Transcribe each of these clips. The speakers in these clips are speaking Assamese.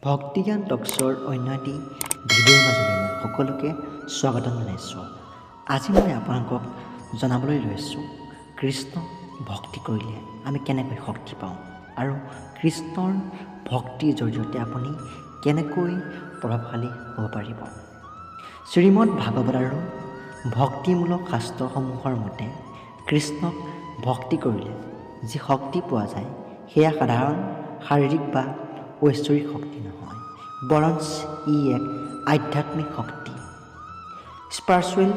ভক্তিজ্ঞান টক্সৰ অন্য এটি ভিডিঅ'ৰ মাজলৈ মই সকলোকে স্বাগতম জনাইছোঁ। আজি মই আপোনালোকক জনাবলৈ লৈছোঁ কৃষ্ণ ভক্তি কৰিলে আমি কেনেকৈ শক্তি পাওঁ আৰু কৃষ্ণৰ ভক্তিৰ জৰিয়তে আপুনি কেনেকৈ প্ৰভাৱশালী হ'ব পাৰিব। শ্ৰীমদ ভাগৱত আৰু ভক্তিমূলক শাস্ত্ৰসমূহৰ মতে কৃষ্ণক ভক্তি কৰিলে যি শক্তি পোৱা যায় সেয়া সাধাৰণ শাৰীৰিক বা ঐশ্বৰিক শক্তি নহয়, বৰঞ্চ ই এক আধ্যাত্মিক শক্তি, স্পিৰিচুৱেল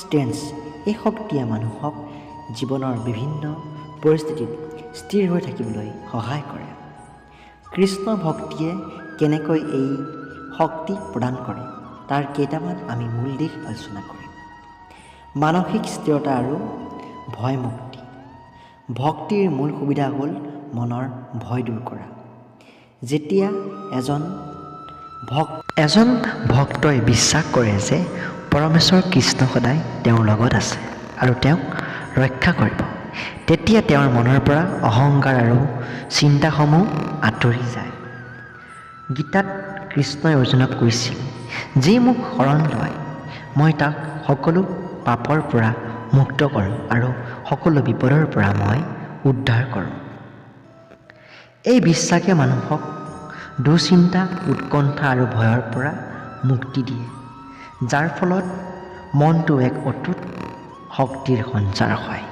ষ্ট্ৰেংথ। এই শক্তিয়ে মানুহক জীৱনৰ বিভিন্ন পৰিস্থিতিত স্থিৰ হৈ থাকিবলৈ সহায় কৰে। কৃষ্ণ ভক্তিয়ে কেনেকৈ এই শক্তি প্ৰদান কৰে তাৰ কেইটামান আমি মূল দিশ আলোচনা কৰিম। মানসিক স্থিৰতা আৰু ভয়মুক্তি। ভক্তিৰ মূল সুবিধা হ'ল মনৰ ভয় দূৰ কৰা। যেতিয়া এজন ভক্তই বিশ্বাস কৰে যে পৰমেশ্বৰ কৃষ্ণ সদায় তেওঁৰ লগত আছে আৰু তেওঁক ৰক্ষা কৰিব, তেতিয়া তেওঁৰ মনৰ পৰা অহংকাৰ আৰু চিন্তাসমূহ আঁতৰি যায়। গীতাত কৃষ্ণই অৰ্জুনক কৈছিল, যি মোক শৰণ লয় মই তাক সকলো পাপৰ পৰা মুক্ত কৰোঁ আৰু সকলো বিপদৰ পৰা মই উদ্ধাৰ কৰোঁ। এই বিশ্বাসে মানুহক দুশ্চিন্তা, উৎকণ্ঠা আৰু ভয়ৰ পৰা মুক্তি দিয়ে, যাৰ ফলত মনটো এক অটুট শক্তিৰ সঞ্চাৰ হয়।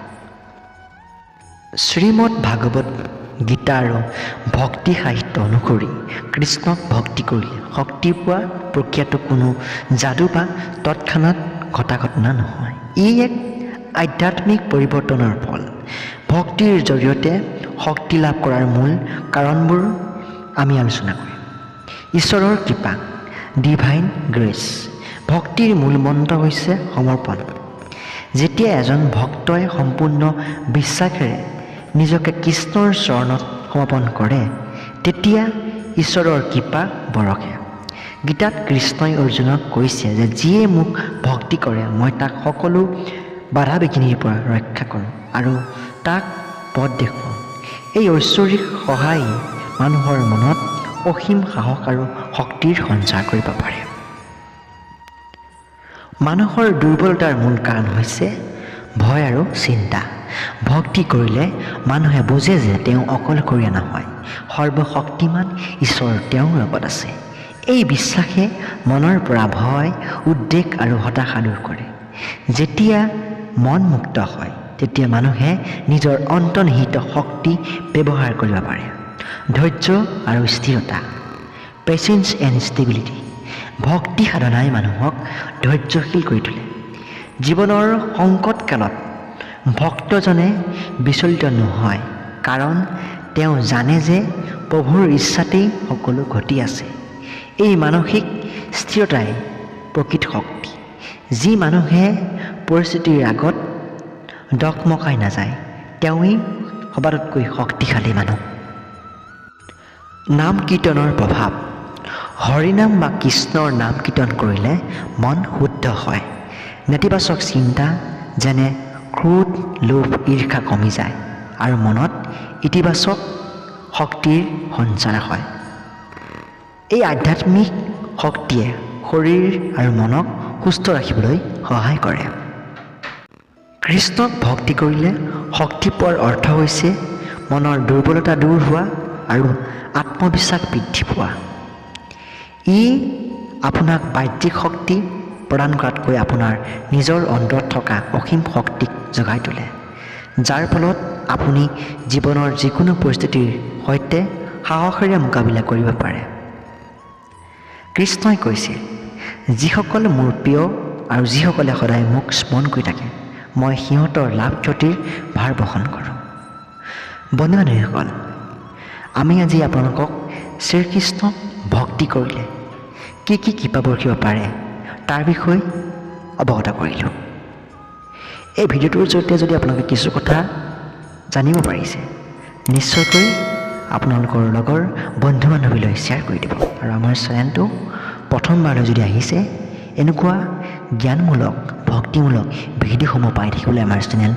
শ্ৰীমদ ভাগৱত গীতা আৰু ভক্তি সাহিত্য অনুসৰি কৃষ্ণক ভক্তি কৰিলে শক্তি পোৱা প্ৰক্ৰিয়াটো কোনো যাদু বা তৎক্ষণাৎ ঘটা ঘটনা নহয়। ই এক আধ্যাত্মিক পৰিৱৰ্তনৰ ফল। ভক্তিৰ জৰিয়তে শক্তি লাভ কৰাৰ মূল কাৰণবোৰ আমি আলোচনা কৰিম। ঈশ্বৰৰ কৃপা, ডিভাইন গ্ৰেছ। ভক্তিৰ মূল মন্ত্ৰ হৈছে সমৰ্পণ। যেতিয়া এজন ভক্তই সম্পূৰ্ণ বিশ্বাসেৰে নিজকে কৃষ্ণৰ চৰণত সমৰ্পণ কৰে তেতিয়া ঈশ্বৰৰ কৃপা বৰষে। গীতাত কৃষ্ণই অৰ্জুনক কৈছে যে যিয়ে মোক ভক্তি কৰে মই তাক সকলো বাধা বিঘিনিৰ পৰা ৰক্ষা কৰোঁ আৰু তাক পথ দেখুৱাওঁ। এই ঐশ্বৰিক সহায় মানুহৰ মনত অসীম সাহস আৰু শক্তিৰ সঞ্চাৰ কৰিব পাৰে। মানুহৰ দুৰ্বলতাৰ মূল কাৰণ হৈছে ভয় আৰু চিন্তা। ভক্তি কৰিলে মানুহে বুজে যে তেওঁ অকলশৰীয়া নহয়, সৰ্বশক্তিমান ঈশ্বৰ তেওঁৰ লগত আছে। এই বিশ্বাসে মনৰ পৰা ভয়, উদ্বেগ আৰু হতাশা দূৰ কৰে। যেতিয়া মন মুক্ত হয় তেতিয়া মানুহে নিজৰ অন্তৰ্নিহিত শক্তি ব্যৱহাৰ কৰিব পাৰে। ধৈৰ্য আৰু স্থিৰতা, পেচেন্স এণ্ড ষ্টেবিলিটি। ভক্তি সাধনাই মানুহক ধৈৰ্যশীল কৰি তোলে। জীৱনৰ সংকট কালত ভক্তজনে বিচলিত নহয়, কাৰণ তেওঁ জানে যে প্ৰভুৰ ইচ্ছাতেই সকলো ঘটি আছে। এই মানসিক স্থিৰতাই প্ৰকৃত শক্তি। যি মানুহে পৰিস্থিতিৰ আগত ডকমকাই নাযায় তেওঁই সবাতোতকৈ শক্তিশালী মানুহ। নাম কীৰ্তনৰ প্ৰভাৱ। হৰিনাম বা কৃষ্ণৰ নাম কীৰ্তন কৰিলে মন শুদ্ধ হয়। নেতিবাচক চিন্তা যেনে ক্ৰোধ, লোভ, ঈৰ্ষা কমি যায় আৰু মনত ইতিবাচক শক্তিৰ সঞ্চাৰ হয়। এই আধ্যাত্মিক শক্তিয়ে শৰীৰ আৰু মনক সুস্থ ৰাখিবলৈ সহায় কৰে। কৃষ্ণক ভক্তি কৰিলে শক্তি পোৱাৰ অৰ্থ হৈছে মনৰ দুৰ্বলতা দূৰ হোৱা আৰু আত্মবিশ্বাস বৃদ্ধি পোৱা। ই আপোনাক বাহ্যিক শক্তি প্ৰদান কৰাতকৈ আপোনাৰ নিজৰ অন্তৰত থকা অসীম শক্তিক জগাই তোলে, যাৰ ফলত আপুনি জীৱনৰ যিকোনো পৰিস্থিতিৰ সৈতে সাহসেৰে মোকাবিলা কৰিব পাৰে। কৃষ্ণই কৈছিল, যিসকল মোৰ প্ৰিয় আৰু যিসকলে সদায় মোক স্মৰণ কৰি থাকে মই সিহঁতৰ লাভ ক্ষতিৰ ভাৰ বহন কৰোঁ। বন্ধু-বান্ধৱীসকল, আমি আজি আপোনালোকক শ্ৰীকৃষ্ণক ভক্তি কৰিলে কি কি কৃপা বৰষিব পাৰে তাৰ বিষয়ে অৱগত কৰিলোঁ। এই ভিডিঅ'টোৰ জৰিয়তে যদি আপোনালোকে কিছু কথা জানিব পাৰিছে নিশ্চয়কৈ আপোনালোকৰ লগৰ বন্ধু-বান্ধৱীলৈ শ্বেয়াৰ কৰি দিব। আৰু আমাৰ চেনেলটো প্ৰথমবাৰলৈ যদি আহিছে এনেকুৱা জ্ঞানমূলক ভক্তিমূলক ভিডিঅ'সমূহ পাই থাকিবলৈ আমাৰ চেনেলটো